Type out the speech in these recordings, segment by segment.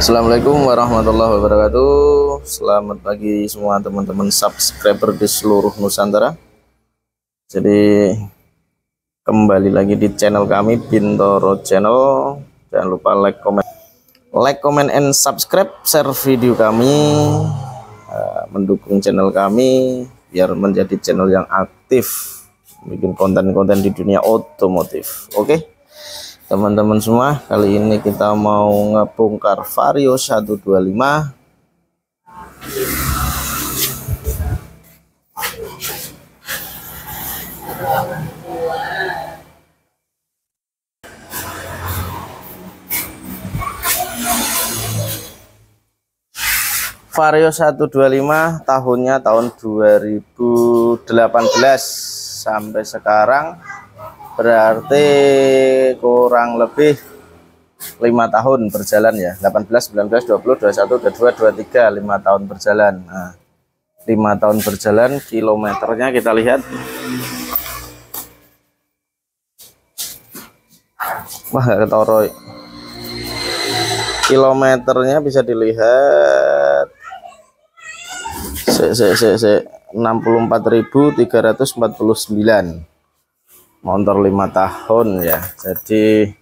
Assalamualaikum warahmatullahi wabarakatuh. Selamat pagi semua teman-teman subscriber di seluruh Nusantara. Jadi kembali lagi di channel kami, Bintoro Channel. Jangan lupa like, comment, and subscribe, share video kami, mendukung channel kami biar menjadi channel yang aktif bikin konten-konten di dunia otomotif. Oke. Teman-teman semua, kali ini kita mau ngebongkar Vario 125. Vario 125 tahunnya tahun 2018 sampai sekarang berarti kurang lebih 5 tahun berjalan ya. 18, 19, 20, 21, 22, 23, 5 tahun berjalan. Nah, 5 tahun berjalan, kilometernya kita lihat. Wah, ketoroy. Kilometernya bisa dilihat 64.349. Motor 5 tahun ya, jadi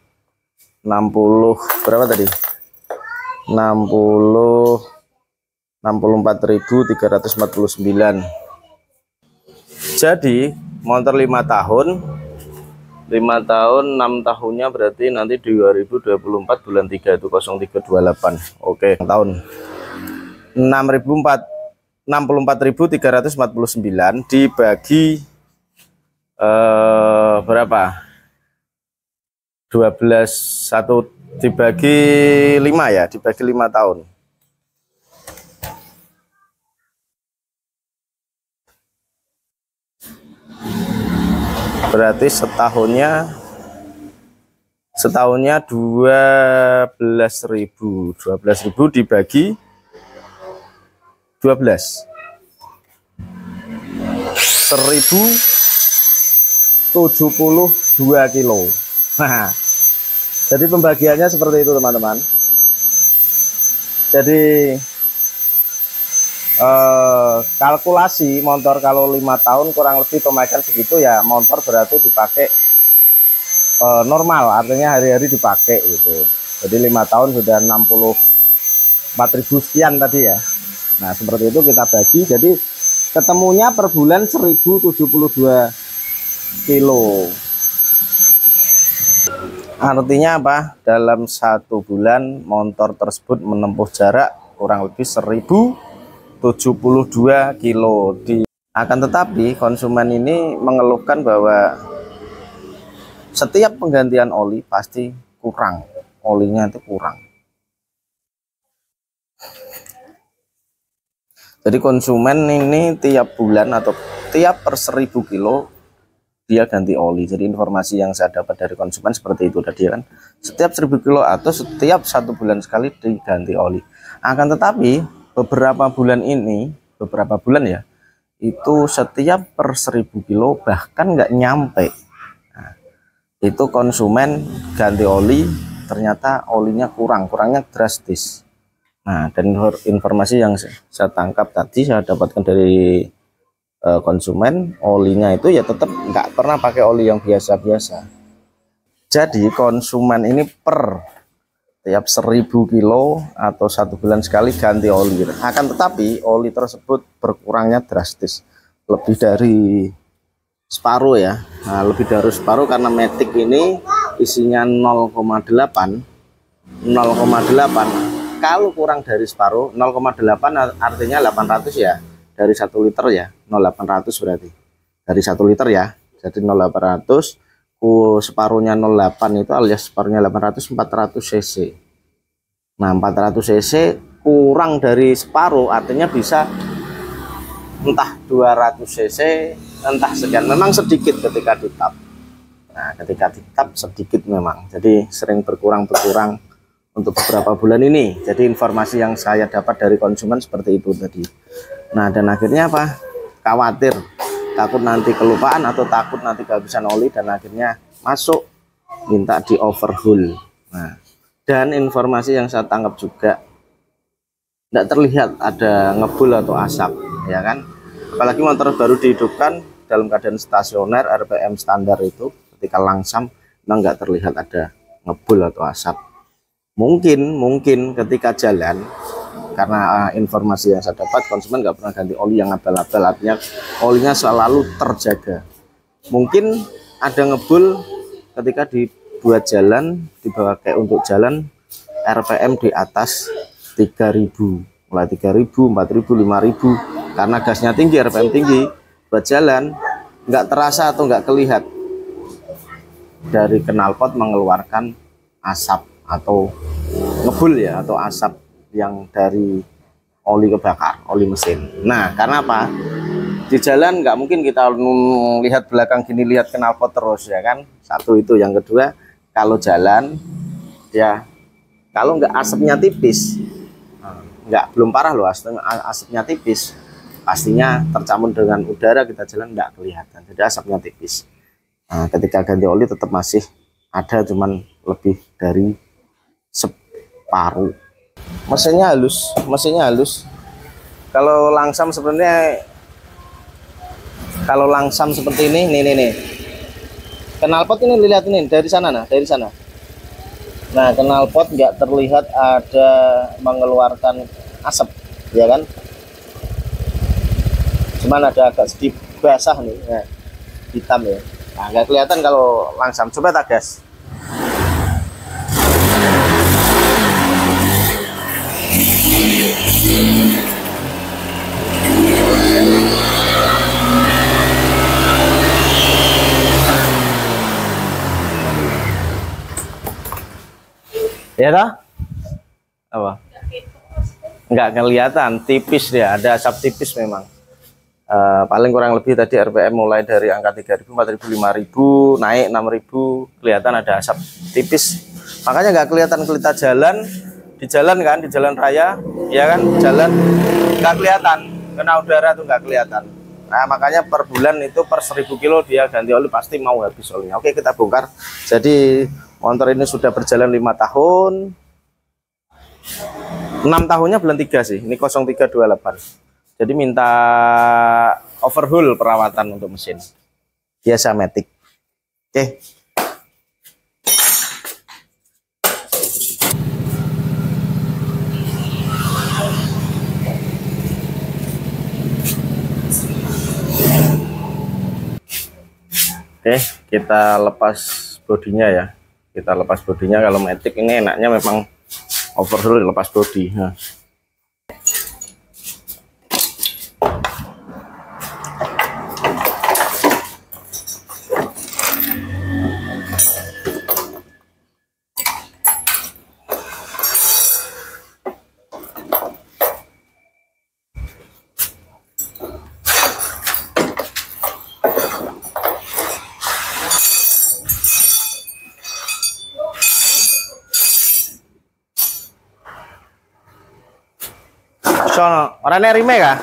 60 berapa tadi, 64.349. jadi motor 5 tahun 6 tahunnya berarti nanti 2024 bulan 3 itu 0328. Oke, tahun 64.349 dibagi berapa, 12, 1 dibagi 5 ya, dibagi 5 tahun. Berarti setahunnya 12.000 dibagi 12, 1072 kilo. Nah, jadi pembagiannya seperti itu teman-teman. Jadi kalkulasi motor kalau 5 tahun kurang lebih pemakaian segitu ya, motor berarti dipakai normal, artinya hari-hari dipakai gitu. Jadi 5 tahun sudah 64.000 sekian tadi ya. Nah, seperti itu kita bagi, jadi ketemunya per bulan 1072 kilo. Artinya apa? Dalam 1 bulan motor tersebut menempuh jarak kurang lebih 1072 kilo. Akan tetapi konsumen ini mengeluhkan bahwa setiap penggantian oli pasti kurang, olinya itu kurang. Jadi konsumen ini tiap bulan atau tiap per 1000 kilo dia ganti oli. Jadi informasi yang saya dapat dari konsumen seperti itu tadi kan, setiap 1000 kilo atau setiap 1 bulan sekali diganti oli. Akan tetapi beberapa bulan ya, itu setiap per 1000 kilo bahkan nggak nyampe. Nah, itu konsumen ganti oli, ternyata olinya kurangnya drastis. Nah, dan informasi yang saya tangkap tadi, saya dapatkan dari konsumen, olinya itu ya tetap nggak pernah pakai oli yang biasa-biasa. Jadi konsumen ini per tiap 1000 kilo atau 1 bulan sekali ganti oli. Akan tetapi oli tersebut berkurangnya drastis, lebih dari separuh ya. Nah, lebih dari separuh karena Matic ini isinya 0,8. Kalau kurang dari separuh, 0,8 artinya 800 ya. Dari 1 liter ya, 0,800 berarti. Dari 1 liter ya. Jadi 0,800 separuhnya 0,8 itu alias separuhnya 800, 400 cc. Nah, 400 cc kurang dari separuh artinya bisa entah 200 cc, entah sekian. Memang sedikit ketika ditap. Nah, ketika ditap sedikit memang. Jadi sering berkurang untuk beberapa bulan ini. Jadi informasi yang saya dapat dari konsumen seperti itu tadi. Nah, dan akhirnya apa? Khawatir, takut nanti kelupaan atau takut nanti kehabisan oli, dan akhirnya masuk minta di overhaul. Nah, Dan informasi yang saya tangkap juga, tidak terlihat ada ngebul atau asap, ya kan. Apalagi motor baru dihidupkan dalam keadaan stasioner RPM standar itu, ketika langsam memang nggak terlihat ada ngebul atau asap. Mungkin ketika jalan, karena informasi yang saya dapat, konsumen nggak pernah ganti oli yang abal-abal, artinya olinya selalu terjaga. Mungkin ada ngebul ketika dibuat jalan, dibawa kayak untuk jalan, RPM di atas 3000, mulai 3000, 4000, 5000, karena gasnya tinggi, RPM tinggi, buat jalan nggak terasa atau nggak kelihat dari knalpot mengeluarkan asap atau ngebul ya, atau asap yang dari oli kebakar, oli mesin. Nah, karena apa? Di jalan nggak mungkin kita lihat belakang gini, lihat knalpot terus, ya kan. Satu itu. Yang kedua, kalau jalan ya, kalau nggak asapnya tipis, belum parah loh, asapnya tipis, pastinya tercampur dengan udara, kita jalan nggak kelihatan, jadi asapnya tipis. Nah, ketika ganti oli tetap masih ada, cuman lebih dari separuh. Mesinnya halus. Kalau langsam sebenarnya, kalau langsam seperti ini, nih knalpot ini, lihat ini dari sana, dari sana. Nah, knalpot nggak terlihat ada mengeluarkan asap, ya kan. Cuman ada agak sedikit basah nih, nah, hitam ya. Nah, nggak kelihatan kalau langsam. Coba tak gas. Ya toh? Apa? Nggak kelihatan, tipis dia, ada asap tipis memang. Paling kurang lebih tadi RPM mulai dari angka 3000, 4000, 5000, naik 6000, kelihatan ada asap tipis. Makanya nggak kelihatan kita jalan di jalan raya, ya kan, jalan nggak kelihatan, kena udara tuh nggak kelihatan. Nah, makanya per bulan itu per 1000 kilo dia ganti oli pasti mau habis olinya. Oke, kita bongkar. Jadi motor ini sudah berjalan 5 tahun. 6 tahunnya bulan 3 sih. Ini 0328. Jadi minta overhaul perawatan untuk mesin. Biasa matic. Oke. Oke, kita lepas bodinya ya. Kita lepas bodinya. Kalau matic ini enaknya memang overhaul lepas bodi. Nah. Sono, orangnya remake kah?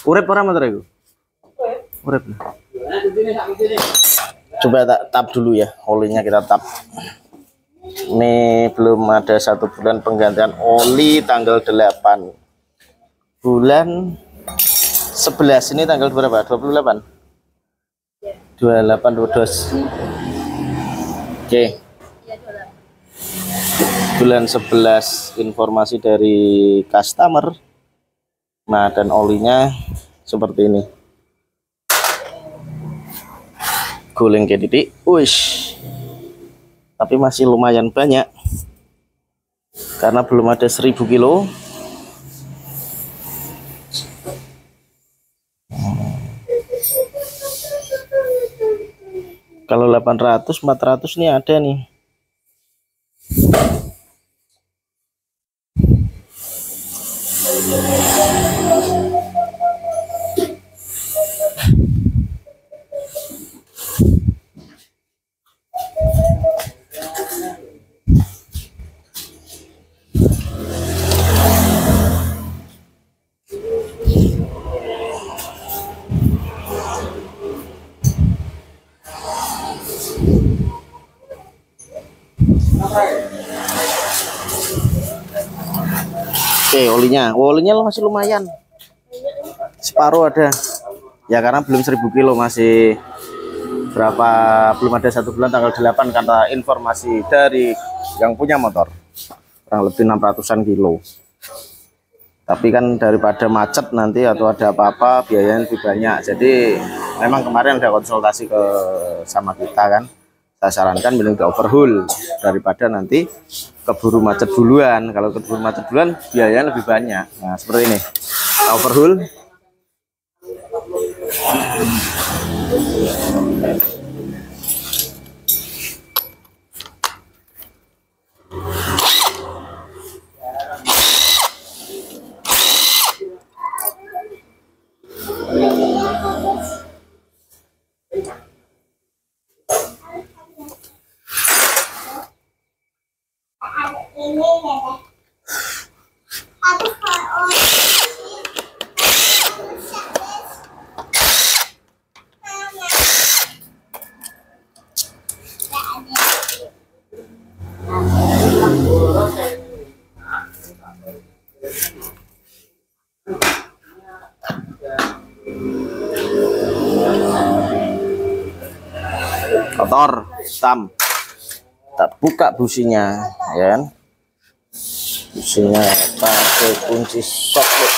Urip ora motor iku? Urip. Coba tak tap dulu ya, olinya kita tap. Ini belum ada 1 bulan penggantian oli, tanggal 8 bulan 11. Ini tanggal berapa? 28 22. Oke, bulan 11. Informasi dari customer. Nah, dan olinya seperti ini, guling ke titik, wish. Tapi masih lumayan banyak karena belum ada 1000 kilo. Kalau 800, 400 nih ada nih. Oke, olinya. Oh, olinya masih lumayan. Separuh ada. Ya karena belum 1000 kilo, masih berapa, belum ada 1 bulan, tanggal 8 kata informasi dari yang punya motor. Kurang lebih 600-an kilo. Tapi kan daripada macet nanti atau ada apa-apa biayanya lebih banyak. Jadi memang kemarin ada konsultasi sama kita kan. Saya sarankan mending di overhaul daripada nanti keburu macet duluan. Kalau keburu macet duluan biayanya lebih banyak. Nah seperti ini, overhaul. Kotor, hitam. Kita buka businya, ya kan? Businya pakai kunci socket.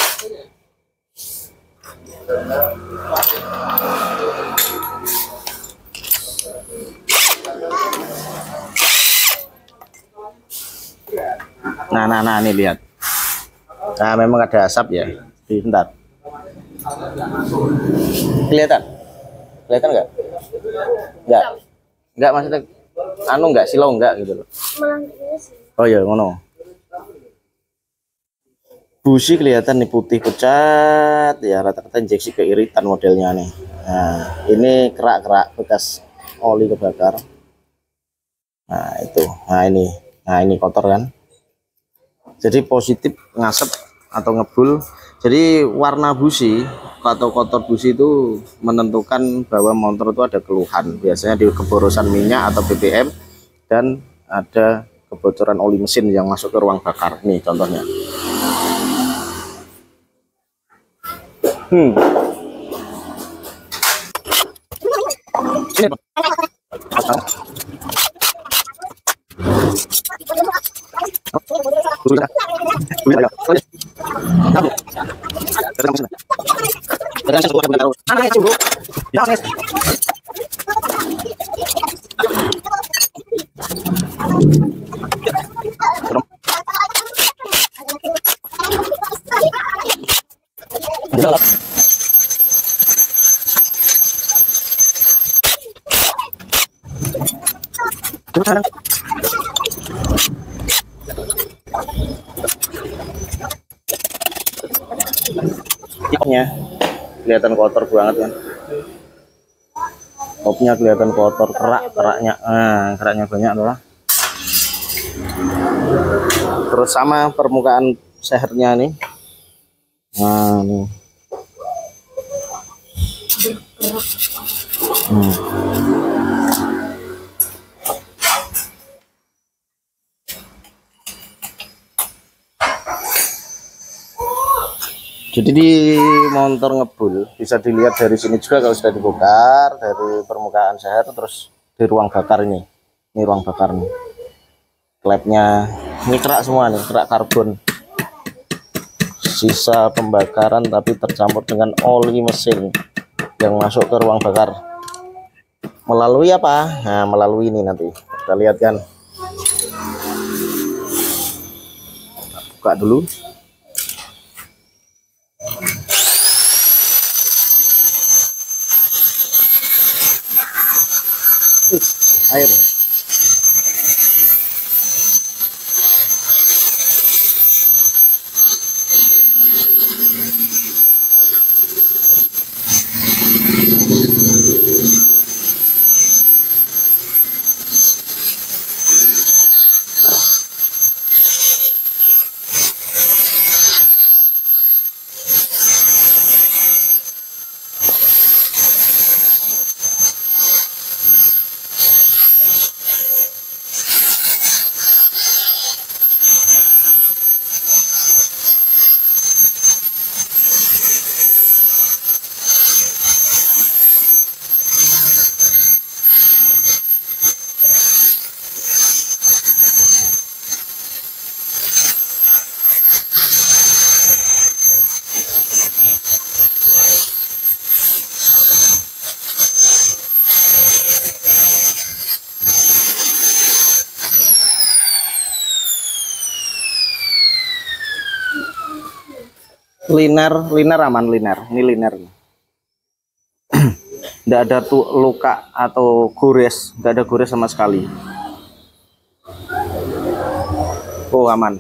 Nah, ini lihat. Nah, memang ada asap ya. Bentar. Kelihatan? Kelihatan nggak? Nggak maksudnya nggak silau nggak gitu loh. Oh ya ngono. Busi kelihatan nih putih pucat ya, rata-rata injeksi keiritan modelnya nih. Nah ini kerak-kerak bekas oli kebakar. Nah itu, nah ini kotor kan. Jadi positif ngasep atau ngebul. Jadi warna busi atau kotor busi itu menentukan bahwa motor itu ada keluhan. Biasanya di keborosan minyak atau BBM, dan ada kebocoran oli mesin yang masuk ke ruang bakar. Nih contohnya. Topnya kelihatan kotor banget kan. Topnya kelihatan kotor, keraknya, keraknya banyak adalah. Terus sama permukaan sehernya nih. Nah nih. Jadi di motor ngebul bisa dilihat dari sini juga kalau sudah dibongkar, dari permukaan seher, terus di ruang bakar ini ruang bakar nih, klepnya ini kerak semua nih, kerak karbon, sisa pembakaran tapi tercampur dengan oli mesin yang masuk ke ruang bakar melalui apa? Nah melalui ini, nanti kita lihat kan. Buka dulu. Air. Liner aman, ini liner. Tidak ada tuh luka atau gores, tidak ada gores sama sekali. Oh, aman.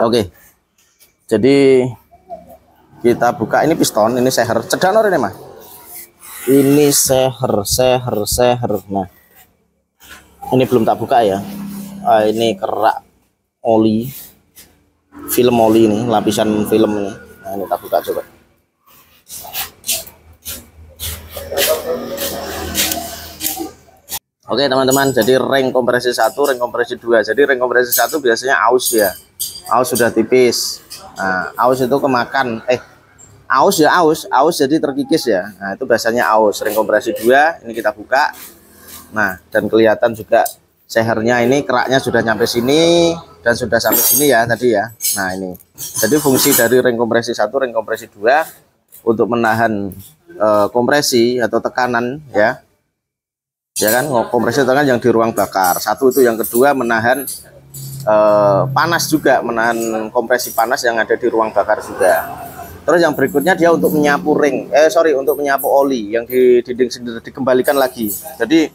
Oke. Jadi kita buka, ini piston, ini seher. Cedanor ini mah. Ini seher. Nah, ini belum tak buka ya. Ini kerak oli, film oli ini, lapisan film ini. Nah, ini tak buka coba. Oke teman-teman, jadi ring kompresi 1, ring kompresi 2. Jadi ring kompresi 1 biasanya aus ya. Aus sudah tipis. Nah, aus itu kemakan aus jadi terkikis ya. Nah, itu biasanya aus. Ring kompresi 2 ini kita buka. Nah, dan kelihatan juga sehernya ini keraknya sudah nyampe sini dan sudah sampai sini ya tadi ya. Nah, ini. Jadi fungsi dari ring kompresi 1, ring kompresi 2 untuk menahan kompresi atau tekanan ya. Ya kan, kompresi tekanan yang di ruang bakar. Satu itu, yang kedua menahan panas juga, menahan kompresi panas yang ada di ruang bakar juga. Terus yang berikutnya dia untuk menyapu untuk menyapu oli yang di dinding sendiri, dikembalikan lagi. Jadi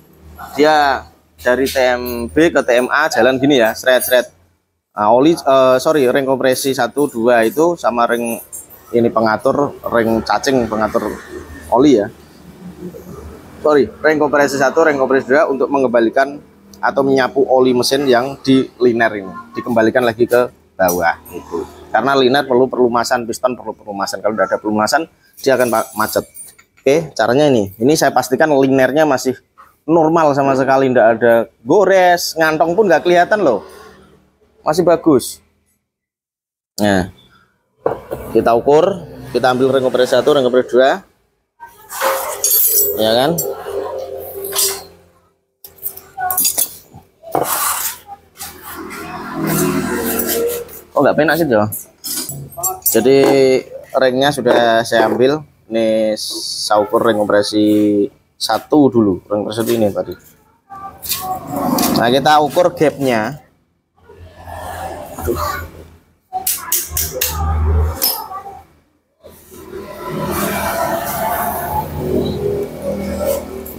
dia dari TMB ke TMA jalan gini ya, seret. Nah, ring kompresi 1, 2 itu sama ring ini pengatur, ring cacing pengatur oli ya. Ring kompresi 1, ring kompresi 2 untuk mengembalikan atau menyapu oli mesin yang di liner ini, dikembalikan lagi ke bawah itu. Karena liner perlu pelumasan, piston perlu pelumasan. Kalau tidak ada pelumasan dia akan macet. Oke, caranya ini saya pastikan linernya masih normal sama sekali, tidak ada gores, ngantong pun nggak kelihatan loh, masih bagus. Nah, kita ukur, kita ambil ring kompresi 1, ring kompresi 2 ya kan. Oh, nggak penak sih Jo. Jadi ringnya sudah saya ambil. Ini saya ukur ring kompresi 1 dulu, ring kompresi ini tadi. Nah, kita ukur gapnya.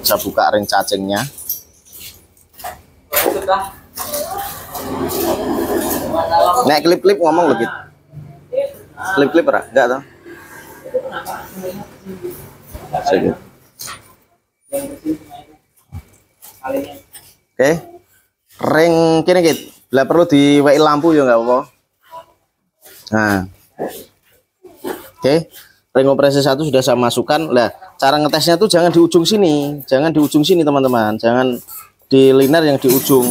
Saya buka ring cacingnya. Nek klip-klip ngomong lagi. Klip-klip ora? Enggak toh? Sedikit. Oke. Ring kene iki, bila perlu diweki lampu ya enggak apa-apa. Nah. Oke. Ring kompresi 1 sudah saya masukkan. Lah, cara ngetesnya tuh jangan di ujung sini. Jangan di ujung sini, teman-teman. Jangan di liner yang di ujung.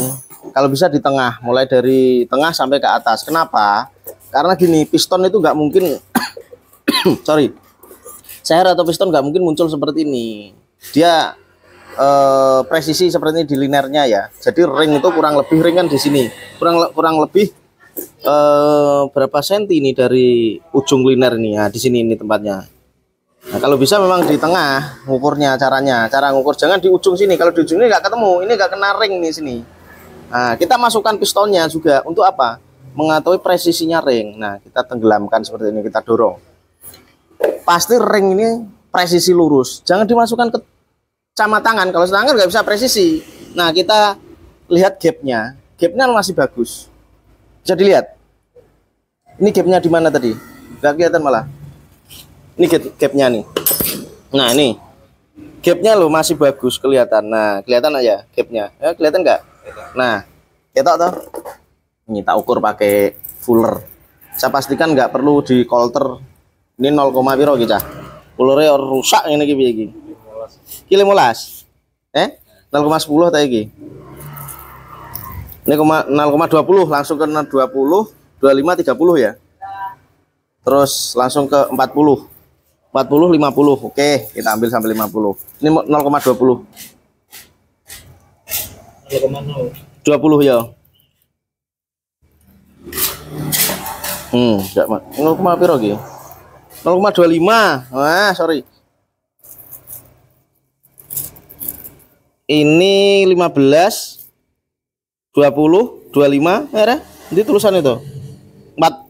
Kalau bisa di tengah, mulai dari tengah sampai ke atas. Kenapa? Karena gini, piston itu nggak mungkin seher atau piston nggak mungkin muncul seperti ini. Dia presisi seperti ini di linernya ya. Jadi ring itu kurang lebih, ring kan di sini kurang lebih berapa senti ini dari ujung liner ini. Nah, di sini ini tempatnya. Nah, kalau bisa memang di tengah ngukurnya, cara ngukur jangan di ujung sini. Kalau di ujung ini nggak ketemu, ini nggak kena ring nih sini. Nah, kita masukkan pistonnya juga untuk apa? Mengetahui presisinya ring. Nah, kita tenggelamkan seperti ini, kita dorong. Pasti ring ini presisi lurus. Jangan dimasukkan ke sama tangan. Kalau tangan nggak bisa presisi. Nah, kita lihat gapnya. Gapnya masih bagus. Bisa dilihat. Ini gapnya di mana tadi? Nggak kelihatan malah. Ini gapnya nih. Nah, ini gapnya loh masih bagus kelihatan. Nah, kelihatan aja gapnya. Ya, kelihatan nggak? Nah, ketok toh. Ini tak ukur pakai fuller. Saya pastikan nggak perlu di kolter. Ini 0, piro gitu. Fullernya rusak ini piye iki? Ki 15. 0,10 ta iki. Ini 0,20 langsung ke 20, 25, 30 ya. Terus langsung ke 40. 40, 50. Oke, kita ambil sampai 50. Ini 0,20. 20 ya. Enggak, 0, piro iki? 0,25. Wah, sorry. Ini 15, 20, 25, ya. Ini tulisan itu.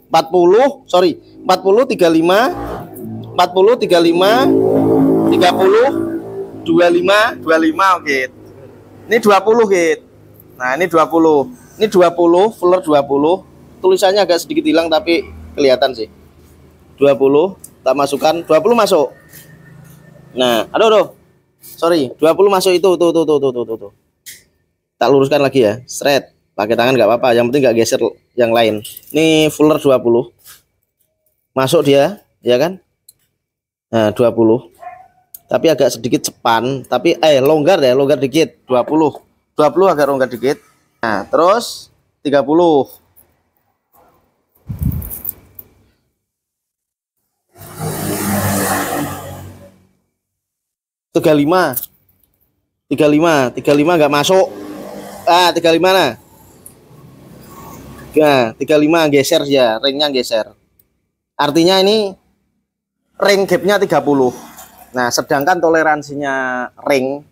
40, sorry, 40, 35, 40, 35, 30, 25, 25, oke. Ini 20, Git. Nah, ini 20. Ini 20, fuller 20. Tulisannya agak sedikit hilang tapi kelihatan sih. 20, tak masukkan, 20 masuk. Nah, aduh. Sorry, 20 masuk itu, tuh. Tak luruskan lagi ya, straight. Pakai tangan nggak apa-apa, yang penting nggak geser yang lain. Ini fuller 20. Masuk dia, ya kan? Nah, 20. Tapi agak sedikit cepan, tapi longgar deh, longgar dikit. 20 agak longgar dikit. Nah, terus 30. 35 nggak masuk. 35 nah. Nah, 35 geser ya, ringnya geser. Artinya ini ring gapnya 30. Nah, sedangkan toleransinya ring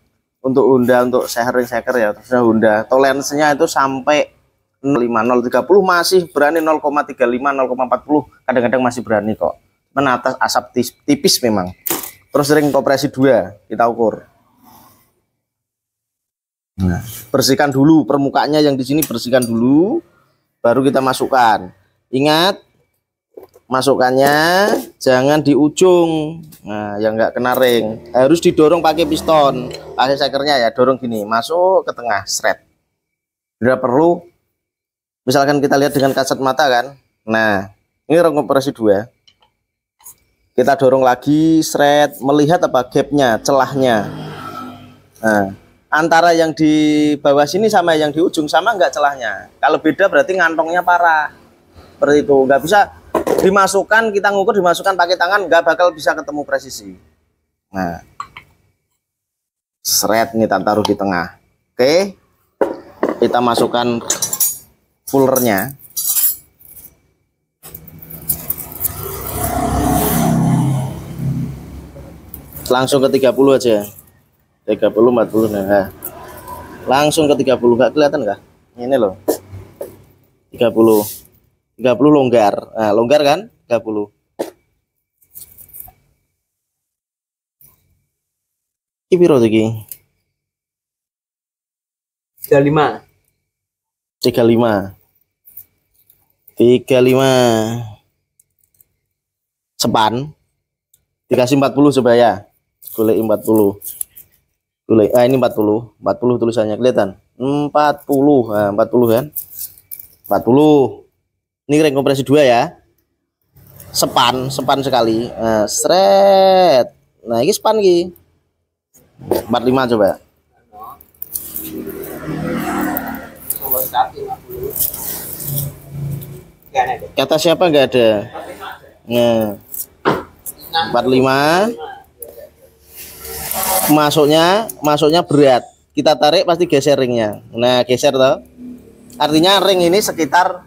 untuk Honda, untuk ring shaker ya, terus Honda, toleransinya itu sampai 0,30 masih berani, 0,35, 0,40 kadang-kadang masih berani kok. Menatas asap tipis memang. Terus ring kompresi 2 kita ukur. Nah, bersihkan dulu permukaannya yang di sini, bersihkan dulu, baru kita masukkan. Ingat, masukkannya jangan di ujung. Nah, yang nggak kena ring, harus didorong pakai piston. Pakai shakernya ya, dorong gini, masuk ke tengah, shred. Tidak perlu, misalkan kita lihat dengan kasat mata kan. Nah, ini ring kompresi 2. Kita dorong lagi, shred, melihat apa gapnya, celahnya. Nah, antara yang di bawah sini sama yang di ujung sama nggak celahnya? Kalau beda berarti ngantongnya parah. Seperti itu, nggak bisa dimasukkan, kita ngukur dimasukkan pakai tangan, nggak bakal bisa ketemu presisi. Nah, shred nih, kita taruh di tengah. Oke, kita masukkan fullernya. Langsung ke 30 aja. 30, 40, nah. Langsung ke 30, nggak kelihatan nggak? Ini loh. 30 longgar. Nah, longgar kan? 30. Iki piro iki? 35. 35. Sepan. Dikasih 40 coba ya. Golek 40. Golek. Ini 40. 40 tulisannya kelihatan. 40. Nah, 40 kan? 40. Ini ring kompresi 2 ya. Sepan sekali. Nah, seret. Nah, ini sepan iki. 45 coba. Kata siapa nggak ada. Nah, 45. Masuknya berat. Kita tarik pasti geser ringnya. Nah, geser toh. Artinya ring ini sekitar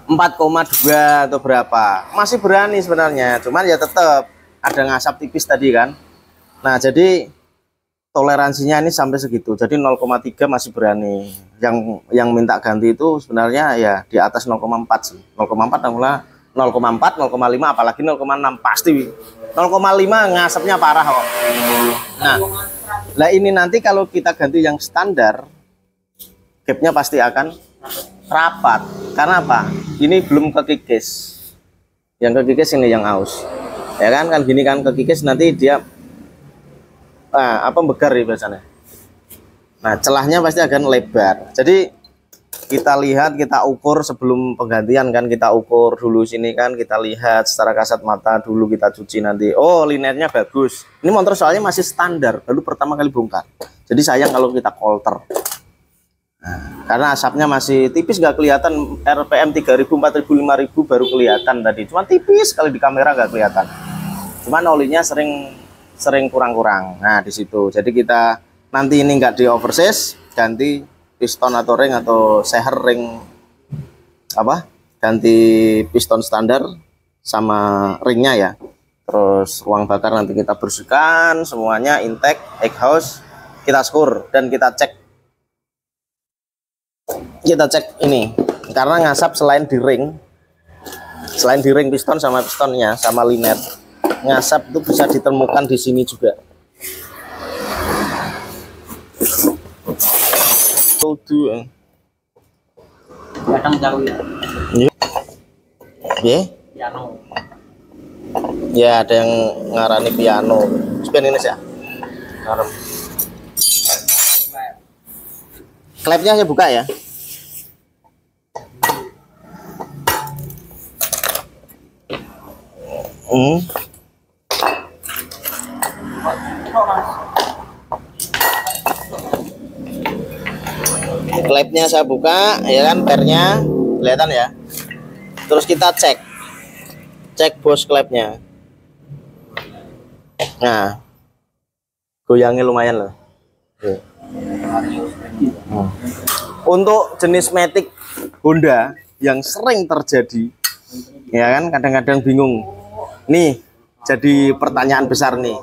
4,2 atau berapa. Masih berani sebenarnya. Cuman ya tetap ada ngasap tipis tadi kan. Nah, jadi toleransinya ini sampai segitu. Jadi 0,3 masih berani. Yang minta ganti itu sebenarnya ya di atas 0,4 sih. 0,4 0,4, 0,5 apalagi 0,6 pasti. 0,5 ngasapnya parah kok. Nah, ini nanti kalau kita ganti yang standar, gapnya pasti akan rapat. Karena apa? Ini belum kekikis. Yang kekikis ini yang aus. Ya kan gini kan, kekikis nanti dia begar ya biasanya. Nah, celahnya pasti akan lebar. Jadi kita lihat, kita ukur sebelum penggantian kan, kita ukur dulu sini kan, kita lihat secara kasat mata dulu, kita cuci nanti. Oh, linernya bagus. Ini motor soalnya masih standar, baru pertama kali bongkar. Jadi sayang kalau kita kolter. Nah, karena asapnya masih tipis, nggak kelihatan. RPM 3000, 4000, 5000 baru kelihatan tadi. Cuma tipis sekali di kamera nggak kelihatan. Cuman olinya sering kurang-kurang. Nah, di situ. Jadi kita nanti ini nggak di oversize, ganti piston atau ring atau seher ring ganti piston standar sama ringnya ya. Terus ruang bakar nanti kita bersihkan semuanya, intake, exhaust kita skur dan kita cek ini karena ngasap selain di ring Selain di ring piston sama pistonnya sama liner, ngasap itu bisa ditemukan di sini juga. Kadang jauh ya. Iya. Piano. Ya ada yang ngarani piano. Sepian ini ya. Ngarep. Klepnya saya buka ya. Klepnya saya buka ya kan, pernya kelihatan ya. Terus kita cek bos klepnya. Nah, goyangnya lumayan loh. Untuk jenis Matic Honda yang sering terjadi, ya kan, kadang-kadang bingung. Nih, jadi pertanyaan besar nih.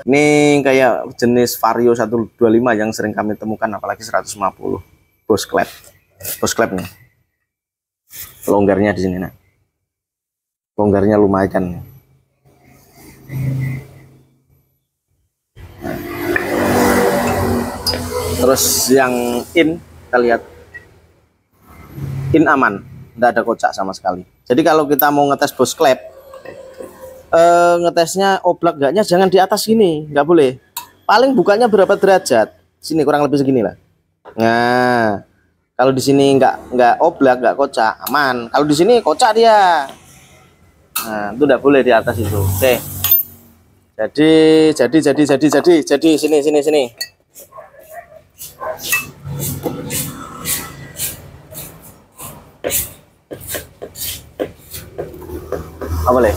Ini kayak jenis Vario 125 yang sering kami temukan, apalagi 150 bos klep nih. Longgarnya di sini, nah. Longgarnya lumayan. Terus yang in, kita lihat in aman, tidak ada kocak sama sekali. Jadi kalau kita mau ngetes bos klep, ngetesnya oblak gaknya jangan di atas gini, nggak boleh. Paling bukanya berapa derajat? Sini kurang lebih segini lah. Nah, kalau di sini nggak oblak, nggak kocak, aman. Kalau di sini kocak dia. Nah, itu nggak boleh di atas itu. Oke. Jadi sini. Apa boleh?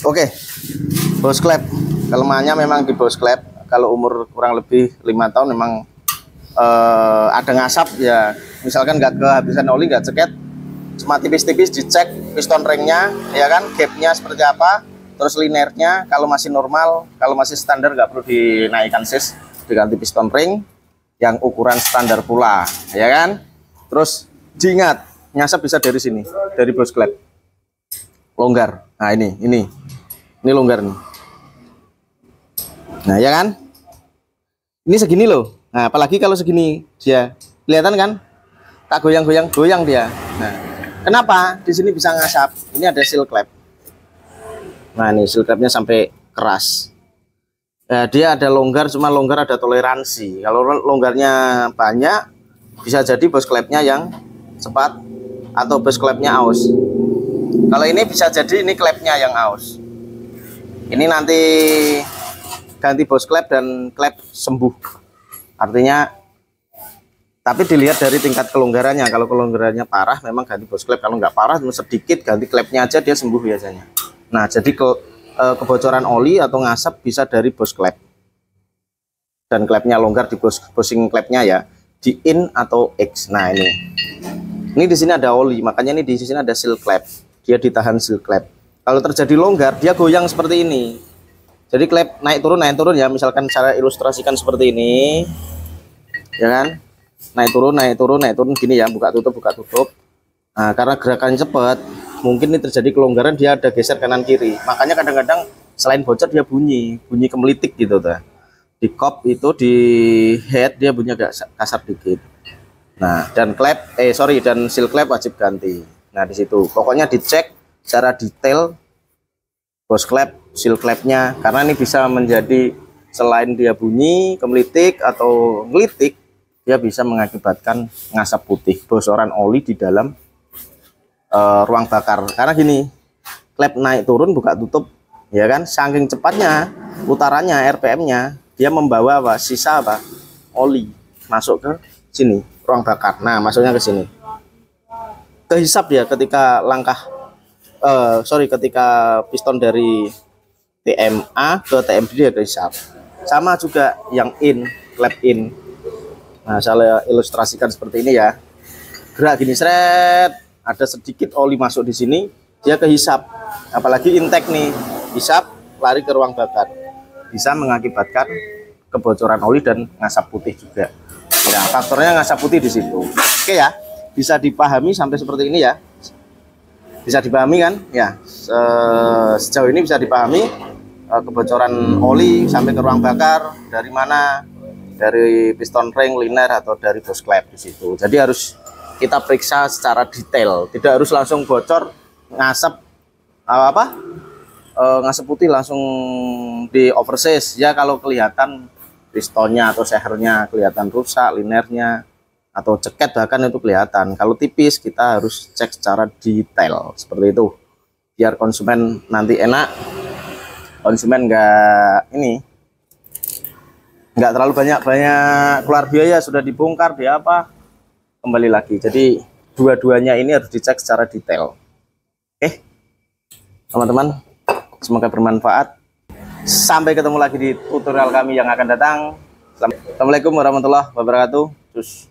Oke. Bos klep. Kelemahannya memang di bos klep. Kalau umur kurang lebih 5 tahun memang ada ngasap ya. Misalkan nggak kehabisan oli, nggak ceket, cuma tipis-tipis dicek piston ringnya, ya kan, gapnya seperti apa, terus linernya kalau masih normal, kalau masih standar nggak perlu dinaikkan sis, diganti piston ring yang ukuran standar pula, ya kan. Terus diingat, nyasap bisa dari sini, dari bos klep, longgar. Nah ini longgar nih. Nah ya kan, ini segini loh. Nah apalagi kalau segini dia kelihatan kan, tak goyang dia. Nah kenapa di sini bisa ngasap? Ini ada seal klep. Nah ini seal klepnya sampai keras. Nah, dia ada longgar, cuma longgar ada toleransi. Kalau longgarnya banyak, bisa jadi bos klepnya yang cepat atau bos klepnya aus. Kalau ini bisa jadi ini klepnya yang aus. Ini nanti ganti bos klep dan klep sembuh. Artinya, tapi dilihat dari tingkat kelonggarannya. Kalau kelonggarannya parah, memang ganti bos klep. Kalau nggak parah, cuma sedikit ganti klepnya aja dia sembuh biasanya. Nah, jadi kebocoran oli atau ngasap bisa dari bos klep. Dan klepnya longgar di bosing klepnya ya, di in atau X. Nah ini di sini ada oli, makanya ini di sini ada seal klep. Dia ditahan seal klep. Kalau terjadi longgar, dia goyang seperti ini. Jadi klep naik turun ya. Misalkan cara ilustrasikan seperti ini, ya kan? Naik turun gini ya, buka tutup. Nah, karena gerakannya cepat, mungkin ini terjadi kelonggaran, dia ada geser kanan kiri. Makanya kadang-kadang selain bocor dia bunyi kemelitik gitu tuh. Di kop itu di head dia bunyi agak kasar dikit. Nah, dan seal klep wajib ganti. Nah, di situ pokoknya dicek secara detail bos klep, seal klepnya, karena ini bisa menjadi selain dia bunyi kemelitik atau ngelitik, dia bisa mengakibatkan ngasap putih, bocoran oli di dalam ruang bakar. Karena gini, klep naik turun buka tutup, ya kan, saking cepatnya putarannya, RPM-nya, dia membawa sisa oli masuk ke sini ruang bakar. Nah, masuknya ke sini, kehisap dia ketika ketika piston dari TMA ke TMD dia kehisap. Sama juga yang klep in. Nah, saya ilustrasikan seperti ini ya. Gerak gini, seret, ada sedikit oli masuk di sini, dia kehisap. Apalagi intake nih, hisap lari ke ruang bakar, bisa mengakibatkan kebocoran oli dan ngasap putih juga. Ya, faktornya ngasap putih di situ. Oke ya, bisa dipahami sampai seperti ini ya. Bisa dipahami kan ya, sejauh ini bisa dipahami kebocoran oli sampai ke ruang bakar dari mana, dari piston ring, liner, atau dari bos klep di situ. Jadi harus kita periksa secara detail, tidak harus langsung bocor ngasap ngasap putih langsung di oversize ya. Kalau kelihatan pistonnya atau sehernya kelihatan rusak, linernya atau ceket bahkan itu kelihatan. Kalau tipis kita harus cek secara detail seperti itu, biar konsumen nanti enak, konsumen nggak terlalu banyak keluar biaya, sudah dibongkar dia apa kembali lagi. Jadi dua-duanya ini harus dicek secara detail. Oke teman-teman, semoga bermanfaat. Sampai ketemu lagi di tutorial kami yang akan datang. Assalamualaikum warahmatullahi wabarakatuh. Terus